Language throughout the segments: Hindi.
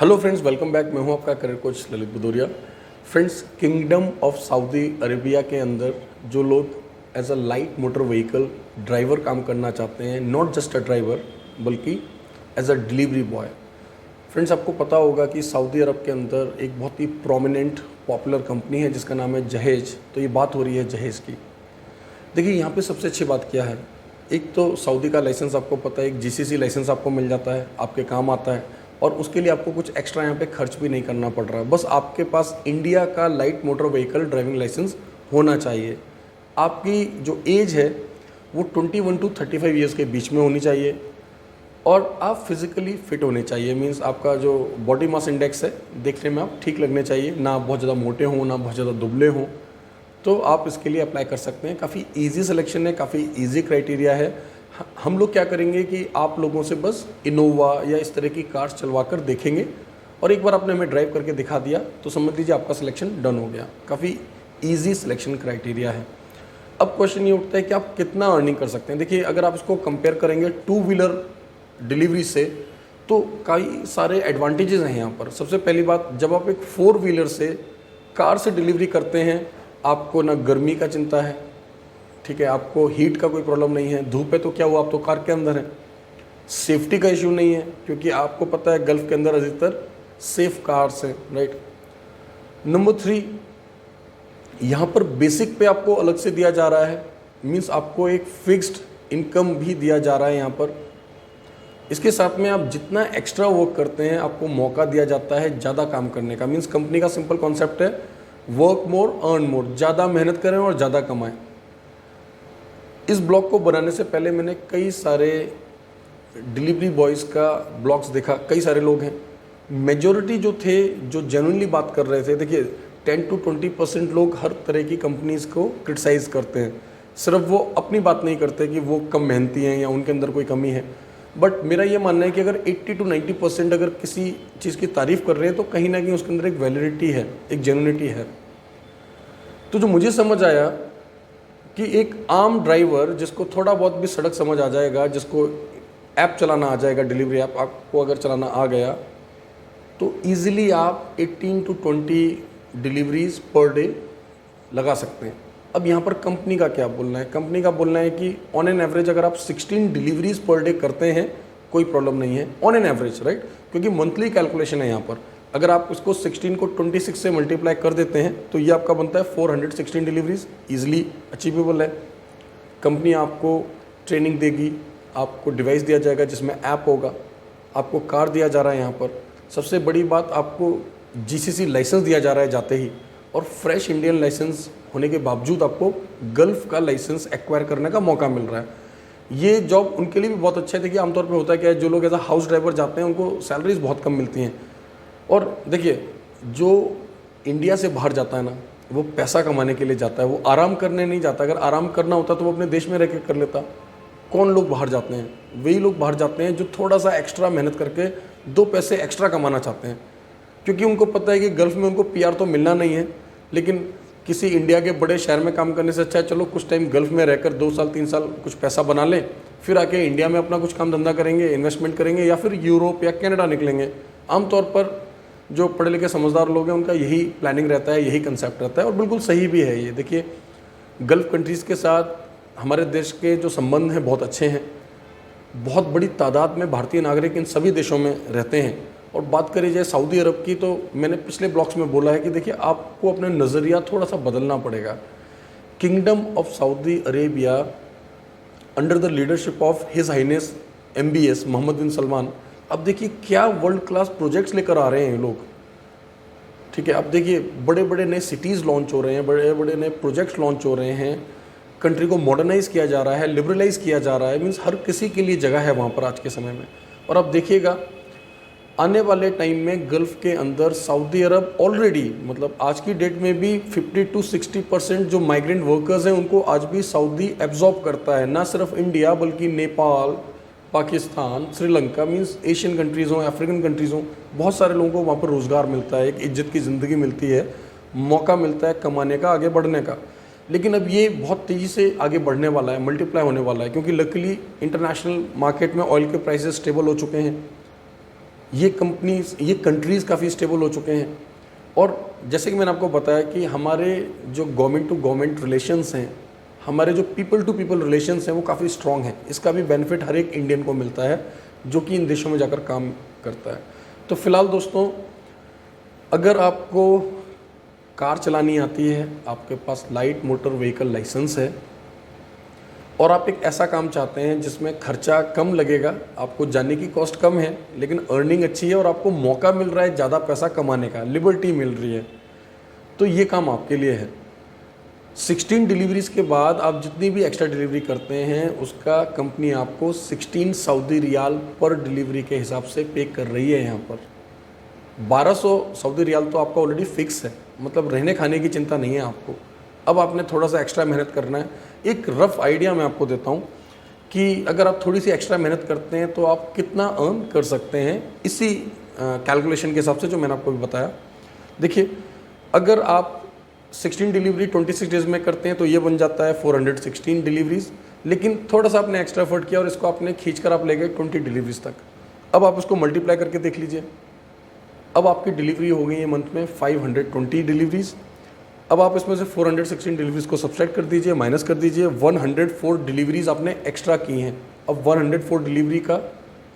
Hello friends, welcome back. मैं हूं आपका career coach Lalit Bhadauria. Friends, kingdom of Saudi Arabia के अंदर जो लोग as a light motor vehicle driver काम करना चाहते हैं, नॉट जस्ट अ ड्राइवर बल्कि as a delivery boy. Friends, आपको पता होगा कि सऊदी अरब के अंदर एक बहुत ही प्रोमिनेंट पॉपुलर कंपनी है जिसका नाम है जहेज। तो ये बात हो रही है जहेज की। देखिए, यहाँ पे सबसे अच्छी बात क्या है, एक तो सऊदी का लाइसेंस आपको पता है, एक जीसीसी लाइसेंस आपको मिल जाता है, आपके काम आता है और उसके लिए आपको कुछ एक्स्ट्रा यहाँ पे खर्च भी नहीं करना पड़ रहा है। बस आपके पास इंडिया का light motor vehicle driving license होना चाहिए। आपकी जो एज है वो 21 टू 35 ईयर्स के बीच में होनी चाहिए और आप फिज़िकली फिट होने चाहिए। मींस आपका जो बॉडी मास इंडेक्स है देखने में आप ठीक लगने चाहिए, ना आप बहुत ज़्यादा मोटे हों ना बहुत ज़्यादा दुबले हों। तो आप इसके लिए अप्लाई कर सकते हैं। काफ़ी इजी सिलेक्शन है, काफ़ी इजी क्राइटेरिया है। हम लोग क्या करेंगे कि आप लोगों से बस इनोवा या इस तरह की कार्स चलवा कर देखेंगे और एक बार आपने हमें ड्राइव करके दिखा दिया तो समझ लीजिए आपका सिलेक्शन डन हो गया। काफ़ी इजी सिलेक्शन क्राइटेरिया है। अब क्वेश्चन ये उठता है कि आप कितना अर्निंग कर सकते हैं। देखिए, अगर आप इसको कंपेयर करेंगे टू व्हीलर डिलीवरी से तो कई सारे एडवांटेजेस हैं यहाँ पर। सबसे पहली बात, जब आप एक फोर व्हीलर से कार से डिलीवरी करते हैं, आपको ना गर्मी का चिंता है, ठीक है, आपको हीट का कोई प्रॉब्लम नहीं है। धूप है तो क्या हुआ, आप तो कार के अंदर हैं। सेफ्टी का इशू नहीं है क्योंकि आपको पता है गल्फ के अंदर अधिकतर सेफ कार्स हैं, राइट। नंबर 3, यहाँ पर बेसिक पे आपको अलग से दिया जा रहा है। मीन्स आपको एक फिक्स्ड इनकम भी दिया जा रहा है यहाँ पर। इसके साथ में आप जितना एक्स्ट्रा वर्क करते हैं आपको मौका दिया जाता है ज़्यादा काम करने का। मीन्स कंपनी का सिंपल कॉन्सेप्ट है, वर्क मोर अर्न मोर। ज़्यादा मेहनत करें और ज़्यादा कमाएं। इस ब्लॉग को बनाने से पहले मैंने कई सारे डिलीवरी बॉयज़ का ब्लॉग्स देखा। कई सारे लोग हैं, मेजॉरिटी जो थे जो जेन्युइनली बात कर रहे थे। देखिए, 10 to 20% लोग हर तरह की कंपनीज़ को क्रिटिसाइज़ करते हैं। सिर्फ वो अपनी बात नहीं करते कि वो कम मेहनती हैं या उनके अंदर कोई कमी है। बट मेरा ये मानना है कि अगर 80 to 90% अगर किसी चीज़ की तारीफ़ कर रहे हैं तो कहीं ना कहीं उसके अंदर एक वैलिडिटी है, एक जेन्युइनिटी है। तो जो मुझे समझ आया कि एक आम ड्राइवर जिसको थोड़ा बहुत भी सड़क समझ आ जाएगा, जिसको ऐप चलाना आ जाएगा, डिलीवरी ऐप आपको अगर चलाना आ गया तो ईज़िली आप 18 to 20 डिलीवरीज पर डे लगा सकते हैं। अब यहाँ पर कंपनी का क्या बोलना है? कंपनी का बोलना है कि ऑन एन एवरेज अगर आप 16 डिलीवरीज पर डे करते हैं कोई प्रॉब्लम नहीं है, ऑन एन एवरेज, राइट, क्योंकि मंथली कैलकुलेशन है यहाँ पर। अगर आप उसको 16 को 26 से मल्टीप्लाई कर देते हैं तो ये आपका बनता है 416 डिलीवरीज। ईजिली अचीवेबल है। कंपनी आपको ट्रेनिंग देगी, आपको डिवाइस दिया जाएगा जिसमें ऐप होगा, आपको कार दिया जा रहा है यहाँ पर। सबसे बड़ी बात, आपको जीसीसी लाइसेंस दिया जा रहा है जाते ही, और फ्रेश इंडियन लाइसेंस होने के बावजूद आपको गल्फ़ का लाइसेंस एक्वायर करने का मौका मिल रहा है। ये जॉब उनके लिए भी बहुत अच्छा है। देखिए, आमतौर पे होता है कि जो लोग एज अ हाउस ड्राइवर जाते हैं उनको सैलरीज बहुत कम मिलती हैं। और देखिए, जो इंडिया से बाहर जाता है ना, वो पैसा कमाने के लिए जाता है, वो आराम करने नहीं जाता। अगर आराम करना होता तो वो अपने देश में रह के कर लेता। कौन लोग बाहर जाते हैं? वही लोग बाहर जाते हैं जो थोड़ा सा एक्स्ट्रा मेहनत करके 2 पैसे एक्स्ट्रा कमाना चाहते हैं, क्योंकि उनको पता है कि गल्फ़ में उनको पीआर तो मिलना नहीं है, लेकिन किसी इंडिया के बड़े शहर में काम करने से अच्छा है चलो कुछ टाइम गल्फ़ में रहकर 2 साल 3 साल कुछ पैसा बना लें, फिर आके इंडिया में अपना कुछ काम धंधा करेंगे, इन्वेस्टमेंट करेंगे या फिर यूरोप या कनाडा निकलेंगे। आमतौर पर जो पढ़े लिखे समझदार लोग हैं उनका यही प्लानिंग रहता है, यही कंसेप्ट रहता है और बिल्कुल सही भी है ये। देखिए, गल्फ़ कंट्रीज़ के साथ हमारे देश के जो संबंध हैं बहुत अच्छे हैं। बहुत बड़ी तादाद में भारतीय नागरिक इन सभी देशों में रहते हैं। और बात करी जाए सऊदी अरब की, तो मैंने पिछले ब्लॉग्स में बोला है कि देखिए, आपको अपना नज़रिया थोड़ा सा बदलना पड़ेगा। Kingdom of Saudi Arabia under the leadership of his highness MBS Mohammed bin Salman, अब देखिए क्या वर्ल्ड क्लास प्रोजेक्ट्स लेकर आ रहे हैं ये लोग, ठीक है। अब देखिए, बड़े बड़े नए सिटीज़ लॉन्च हो रहे हैं, बड़े बड़े नए प्रोजेक्ट्स लॉन्च हो रहे हैं, कंट्री को मॉडर्नाइज़ किया जा रहा है, लिबरलाइज़ किया जा रहा है। मीन्स हर किसी के लिए जगह है वहाँ पर आज के समय में। और अब देखिएगा, आने वाले टाइम में गल्फ़ के अंदर सऊदी अरब ऑलरेडी, मतलब आज की डेट में भी 50 to 60% जो माइग्रेंट वर्कर्स हैं उनको आज भी सऊदी एब्जॉर्ब करता है। ना सिर्फ इंडिया बल्कि Nepal, Pakistan, Sri Lanka, means Asian countries हों, अफ्रीकन कंट्रीज़ हों, बहुत सारे लोगों को वहाँ पर रोज़गार मिलता है, एक इज्जत की ज़िंदगी मिलती है, मौका मिलता है कमाने का, आगे बढ़ने का। लेकिन अब ये बहुत तेज़ी से आगे बढ़ने वाला है, मल्टीप्लाई होने वाला है, क्योंकि लकीली इंटरनेशनल मार्केट में ऑयल के प्राइसेस स्टेबल हो चुके हैं। ये कंपनीज, ये कंट्रीज़ काफ़ी स्टेबल हो चुके हैं। और जैसे कि मैंने आपको बताया कि हमारे जो गवर्नमेंट टू गवर्नमेंट रिलेशंस हैं, हमारे जो पीपल टू पीपल रिलेशंस हैं, वो काफ़ी स्ट्रॉन्ग हैं। इसका भी बेनिफिट हर एक इंडियन को मिलता है जो कि इन देशों में जाकर काम करता है। तो फिलहाल दोस्तों, अगर आपको कार चलानी आती है, आपके पास लाइट मोटर व्हीकल लाइसेंस है और आप एक ऐसा काम चाहते हैं जिसमें खर्चा कम लगेगा, आपको जाने की कॉस्ट कम है लेकिन अर्निंग अच्छी है और आपको मौका मिल रहा है ज़्यादा पैसा कमाने का, लिबर्टी मिल रही है, तो ये काम आपके लिए है। 16 डिलीवरीज के बाद आप जितनी भी एक्स्ट्रा डिलीवरी करते हैं उसका कंपनी आपको 16 सऊदी रियाल पर डिलीवरी के हिसाब से पे कर रही है। यहाँ पर 1200 सऊदी रियाल तो आपका ऑलरेडी फिक्स है, मतलब रहने खाने की चिंता नहीं है आपको। अब आपने थोड़ा सा एक्स्ट्रा मेहनत करना है। एक रफ आइडिया मैं आपको देता हूँ कि अगर आप थोड़ी सी एक्स्ट्रा मेहनत करते हैं तो आप कितना अर्न कर सकते हैं, इसी कैलकुलेशन के हिसाब से जो मैंने आपको भी बताया। देखिए, अगर आप 16 डिलीवरी 26 डेज़ में करते हैं तो ये बन जाता है 416 डिलीवरीज, लेकिन थोड़ा सा आपने एक्स्ट्रा एफर्ट किया और इसको आपने खींच कर आप ले गए 20 डिलीवरीज तक। अब आप उसको मल्टीप्लाई करके देख लीजिए, अब आपकी डिलीवरी हो गई है मंथ में 520 डिलीवरीज। अब आप इसमें से 416 डिलीवरीज को सब्सट्रैक्ट कर दीजिए, माइनस कर दीजिए, 104 डिलीवरीज आपने एक्स्ट्रा की हैं। अब 104 डिलीवरी का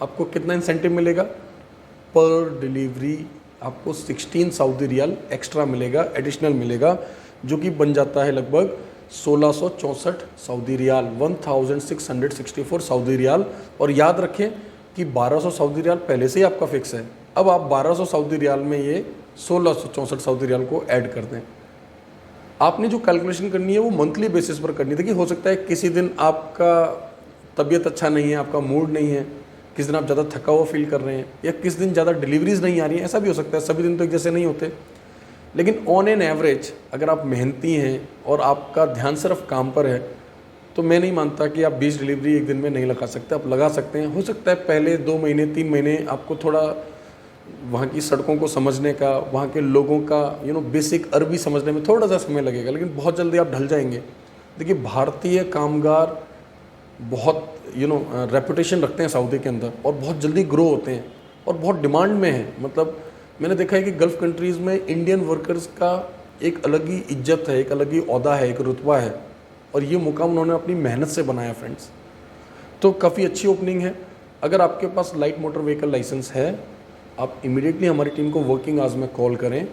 आपको कितना इंसेंटिव मिलेगा? पर डिलीवरी आपको 16 सऊदी रियाल एक्स्ट्रा मिलेगा, एडिशनल मिलेगा, जो कि बन जाता है लगभग 1664 सऊदी रियाल, 1664 सऊदी रियाल। और याद रखें कि 1200 सऊदी रियाल पहले से ही आपका फिक्स है। अब आप 1200 सऊदी रियाल में ये 1664 सऊदी रियाल को ऐड कर दें। आपने जो कैलकुलेशन करनी है वो मंथली बेसिस पर करनी है। देखिए, हो सकता है किसी दिन आपका तबीयत अच्छा नहीं है, आपका मूड नहीं है, किस दिन आप ज़्यादा थका हुआ फील कर रहे हैं, या किस दिन ज़्यादा डिलीवरीज नहीं आ रही हैं, ऐसा भी हो सकता है। सभी दिन तो एक जैसे नहीं होते, लेकिन ऑन एन एवरेज अगर आप मेहनती हैं और आपका ध्यान सिर्फ काम पर है तो मैं नहीं मानता कि आप 20 डिलीवरी एक दिन में नहीं लगा सकते। आप लगा सकते हैं। हो सकता है पहले 2 महीने 3 महीने आपको थोड़ा वहाँ की सड़कों को समझने का, वहाँ के लोगों का बेसिक अरबी समझने में थोड़ा सा समय लगेगा, लेकिन बहुत जल्दी आप ढल जाएंगे। देखिए, भारतीय कामगार बहुत रेपुटेशन रखते हैं सऊदी के अंदर और बहुत जल्दी ग्रो होते हैं और बहुत डिमांड में है। मतलब मैंने देखा है कि गल्फ़ कंट्रीज़ में इंडियन वर्कर्स का एक अलग ही इज्जत है, एक अलग ही ओहदा है, एक रुतबा है, और ये मुकाम उन्होंने अपनी मेहनत से बनाया फ्रेंड्स। तो काफ़ी अच्छी ओपनिंग है। अगर आपके पास लाइट मोटर व्हीकल लाइसेंस है, आप इमीडिएटली हमारी टीम को वर्किंग आवर्स में कॉल करें।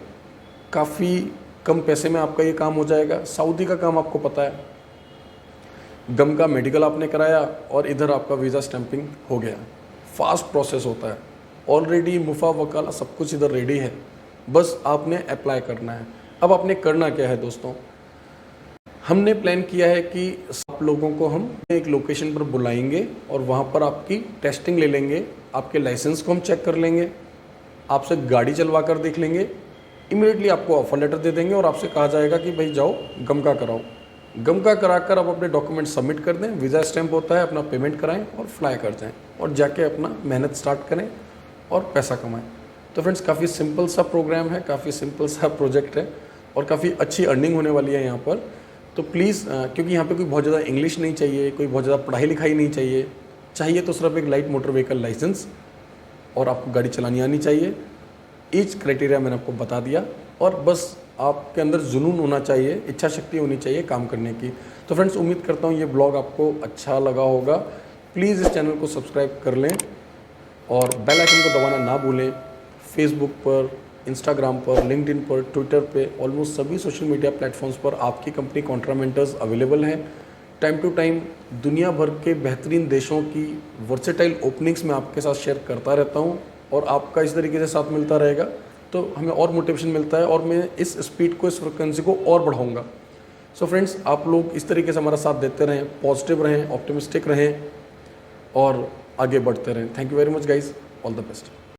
काफ़ी कम पैसे में आपका ये काम हो जाएगा। सऊदी का काम आपको पता है, गम का मेडिकल आपने कराया और इधर आपका वीज़ा स्टैंपिंग हो गया। फास्ट प्रोसेस होता है, ऑलरेडी मुफा वकाला सब कुछ इधर रेडी है, बस आपने अप्लाई करना है। अब आपने करना क्या है दोस्तों, हमने प्लान किया है कि सब लोगों को हम एक लोकेशन पर बुलाएंगे और वहाँ पर आपकी टेस्टिंग ले लेंगे, आपके लाइसेंस को हम चेक कर लेंगे, आपसे गाड़ी चलवा कर देख लेंगे, इमीडिएटली आपको ऑफर लेटर दे देंगे और आपसे कहा जाएगा कि भाई जाओ गम का कराओ। गम का कराकर आप अपने डॉक्यूमेंट सबमिट कर दें, वीज़ा स्टैंप होता है, अपना पेमेंट कराएं और फ्लाई कर जाएं और जाके अपना मेहनत स्टार्ट करें और पैसा कमाएं। तो फ्रेंड्स, काफ़ी सिंपल सा प्रोग्राम है, काफ़ी सिंपल सा प्रोजेक्ट है और काफ़ी अच्छी अर्निंग होने वाली है यहाँ पर। तो प्लीज़, क्योंकि यहाँ पे कोई बहुत ज़्यादा इंग्लिश नहीं चाहिए, कोई बहुत ज़्यादा पढ़ाई लिखाई नहीं चाहिए तो सिर्फ एक लाइट मोटर व्हीकल लाइसेंस और आपको गाड़ी चलानी आनी चाहिए। ईच क्राइटेरिया मैंने आपको बता दिया और बस आपके अंदर जुनून होना चाहिए, इच्छा शक्ति होनी चाहिए काम करने की। तो फ्रेंड्स, उम्मीद करता हूँ ये ब्लॉग आपको अच्छा लगा होगा। प्लीज़ इस चैनल को सब्सक्राइब कर लें और बेल आइकन को दबाना ना भूलें। फेसबुक पर, इंस्टाग्राम पर, लिंक्डइन पर, ट्विटर पे, ऑलमोस्ट सभी सोशल मीडिया प्लेटफॉर्म्स पर आपकी कंपनी कॉन्ट्रामेंटर्स अवेलेबल हैं। टाइम टू टाइम दुनिया भर के बेहतरीन देशों की वर्सेटाइल ओपनिंग्स मैं आपके साथ शेयर करता रहता हूं और आपका इस तरीके से साथ मिलता रहेगा तो हमें और मोटिवेशन मिलता है और मैं इस स्पीड को, इस फ्रिक्वेंसी को और बढ़ाऊंगा। सो फ्रेंड्स, आप लोग इस तरीके से हमारा साथ देते रहें, पॉजिटिव रहें, ऑप्टिमिस्टिक रहें और आगे बढ़ते रहें। Thank you very much guys, all the best.